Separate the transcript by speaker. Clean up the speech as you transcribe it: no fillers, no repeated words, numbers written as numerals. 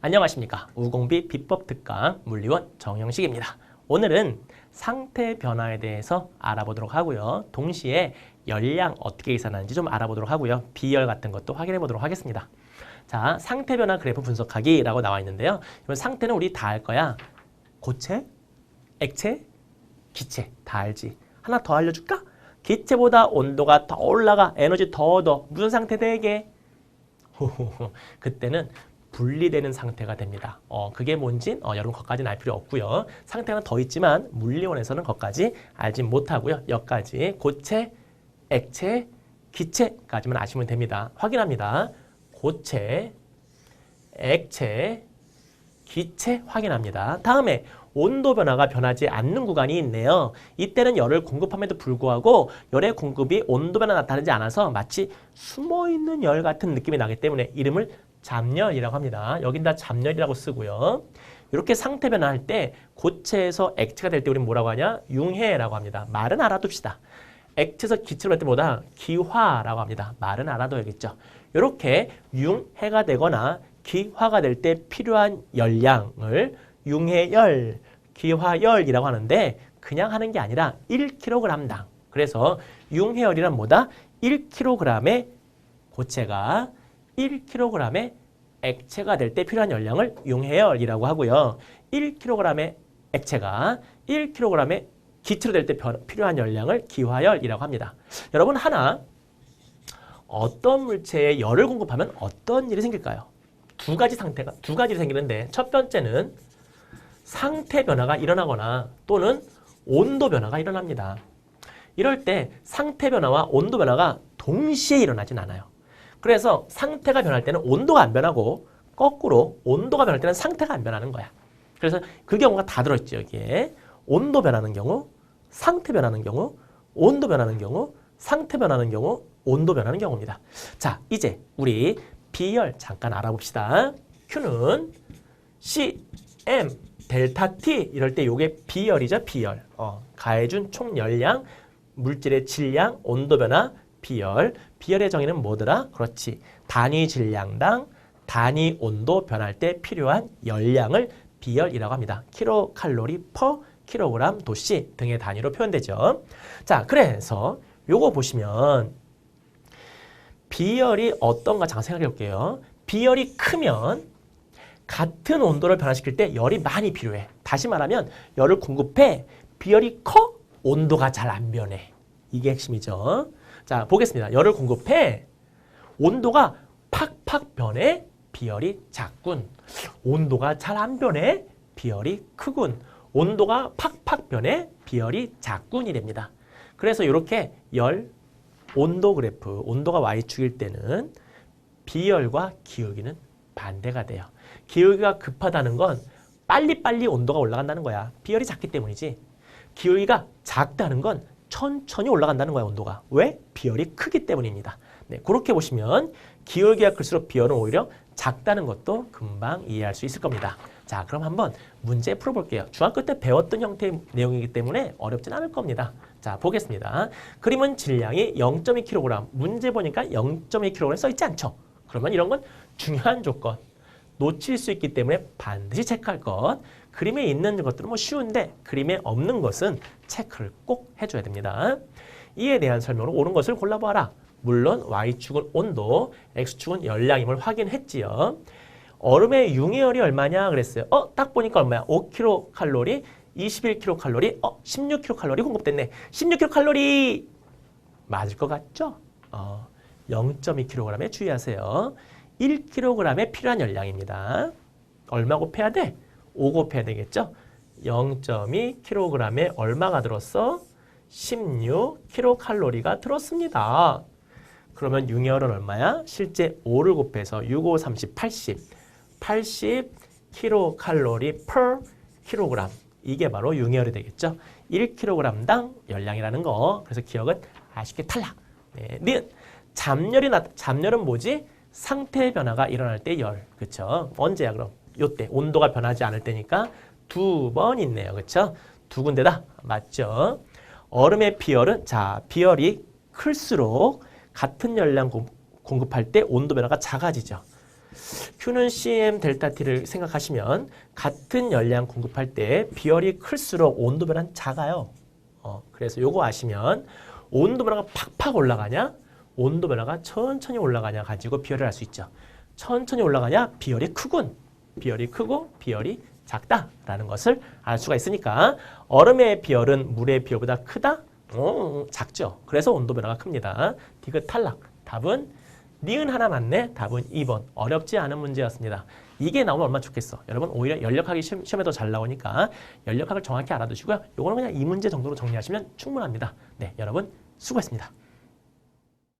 Speaker 1: 안녕하십니까. 우공비 비법 특강 물리원 정영식입니다. 오늘은 상태 변화에 대해서 알아보도록 하고요. 동시에 열량 어떻게 계산하는지 좀 알아보도록 하고요. 비열 같은 것도 확인해 보도록 하겠습니다. 자, 상태 변화 그래프 분석하기라고 나와 있는데요. 이번 상태는 우리 다 알 거야. 고체, 액체, 기체 다 알지. 하나 더 알려줄까? 기체보다 온도가 더 올라가 에너지 더 얻어. 무슨 상태 되게? 그때는 분리되는 상태가 됩니다. 그게 뭔지 여러분 거기까지는 알 필요 없고요. 상태는 더 있지만 물리원에서는 거기까지 알진 못하고요. 여기까지 고체, 액체, 기체까지만 아시면 됩니다. 확인합니다. 고체, 액체, 기체 확인합니다. 다음에 온도 변화가 변하지 않는 구간이 있네요. 이때는 열을 공급함에도 불구하고 열의 공급이 온도 변화 나타나지 않아서 마치 숨어있는 열 같은 느낌이 나기 때문에 이름을 잡열이라고 합니다. 여긴 다 잡열이라고 쓰고요. 이렇게 상태 변화할 때 고체에서 액체가 될 때 우리는 뭐라고 하냐? 융해라고 합니다. 말은 알아둡시다. 액체에서 기체로 할 때 뭐다? 기화라고 합니다. 말은 알아둬야겠죠. 이렇게 융해가 되거나 기화가 될 때 필요한 열량을 융해열, 기화열이라고 하는데 그냥 하는 게 아니라 1kg당. 그래서 융해열이란 뭐다? 1kg의 고체가 1kg의 액체가 될 때 필요한 열량을 융해열이라고 하고요. 1kg의 액체가 1kg의 기체로 될 때 필요한 열량을 기화열이라고 합니다. 여러분 하나 어떤 물체에 열을 공급하면 어떤 일이 생길까요? 두 가지 일이 생기는데 첫 번째는 상태 변화가 일어나거나 또는 온도 변화가 일어납니다. 이럴 때 상태 변화와 온도 변화가 동시에 일어나진 않아요. 그래서 상태가 변할 때는 온도가 안 변하고 거꾸로 온도가 변할 때는 상태가 안 변하는 거야. 그래서 그 경우가 다 들어있죠. 여기에 온도 변하는 경우, 상태 변하는 경우, 온도 변하는 경우, 상태 변하는 경우, 온도 변하는 경우입니다. 자, 이제 우리 비열 잠깐 알아봅시다. Q는 CM 델타 T 이럴 때 이게 비열이죠. 비열. 가해준 총 열량, 물질의 질량, 온도 변화, 비열. 비열의 정의는 뭐더라? 그렇지. 단위 질량당 단위 온도 변할 때 필요한 열량을 비열이라고 합니다. 킬로칼로리 퍼 킬로그램 도씨 등의 단위로 표현되죠. 자, 그래서 요거 보시면 비열이 어떤가 잠깐 생각해 볼게요. 비열이 크면 같은 온도를 변화시킬 때 열이 많이 필요해. 다시 말하면 열을 공급해. 비열이 커? 온도가 잘 안 변해. 이게 핵심이죠. 자, 보겠습니다. 열을 공급해. 온도가 팍팍 변해. 비열이 작군. 온도가 잘 안 변해. 비열이 크군. 온도가 팍팍 변해. 비열이 작군이 됩니다. 그래서 이렇게 열, 온도 그래프, 온도가 Y축일 때는 비열과 기울기는 반대가 돼요. 기울기가 급하다는 건 빨리빨리 온도가 올라간다는 거야. 비열이 작기 때문이지. 기울기가 작다는 건 천천히 올라간다는 거야, 온도가. 왜? 비열이 크기 때문입니다. 네, 그렇게 보시면 기울기가 클수록 비열은 오히려 작다는 것도 금방 이해할 수 있을 겁니다. 자, 그럼 한번 문제 풀어볼게요. 중학교 때 배웠던 형태의 내용이기 때문에 어렵진 않을 겁니다. 자, 보겠습니다. 그림은 질량이 0.2kg, 문제 보니까 0.2kg 써있지 않죠? 그러면 이런 건 중요한 조건. 놓칠 수 있기 때문에 반드시 체크할 것. 그림에 있는 것들은 뭐 쉬운데 그림에 없는 것은 체크를 꼭 해줘야 됩니다. 이에 대한 설명으로 옳은 것을 골라보아라. 물론 Y축은 온도, X축은 열량임을 확인했지요. 얼음의 융해열이 얼마냐 그랬어요. 딱 보니까 얼마야? 5kcal, 21kcal, 16kcal 공급됐네. 16kcal 맞을 것 같죠? 0.2kg에 주의하세요. 1kg에 필요한 열량입니다. 얼마 곱해야 돼? 5 곱해야 되겠죠? 0.2kg에 얼마가 들었어? 16kcal가 들었습니다. 그러면 융해열은 얼마야? 실제 5를 곱해서 6, 5, 30, 80. 80kcal per kg. 이게 바로 융해열이 되겠죠? 1kg당 열량이라는 거. 그래서 기억은 아쉽게 탈락. 네. 잡열은 뭐지? 상태 변화가 일어날 때 열. 그쵸? 언제야 그럼? 요때. 온도가 변하지 않을 때니까 두 번 있네요. 그쵸? 두 군데다. 맞죠? 얼음의 비열은, 자, 비열이 클수록 같은 열량 공급할 때 온도 변화가 작아지죠. Q는 CM 델타 T를 생각하시면 같은 열량 공급할 때 비열이 클수록 온도 변화는 작아요. 그래서 요거 아시면 온도 변화가 팍팍 올라가냐, 온도 변화가 천천히 올라가냐 가지고 비열을 알 수 있죠. 천천히 올라가냐, 비열이 크군. 비열이 크고 비열이 작다라는 것을 알 수가 있으니까 얼음의 비열은 물의 비열보다 크다? 작죠. 그래서 온도 변화가 큽니다. 디귿 탈락. 답은 니은 하나 맞네. 답은 2번. 어렵지 않은 문제였습니다. 이게 나오면 얼마나 좋겠어. 여러분 오히려 연력학이 시험에 더 잘 나오니까 연력학을 정확히 알아두시고요. 요거는 그냥 이 문제 정도로 정리하시면 충분합니다. 네, 여러분 수고했습니다.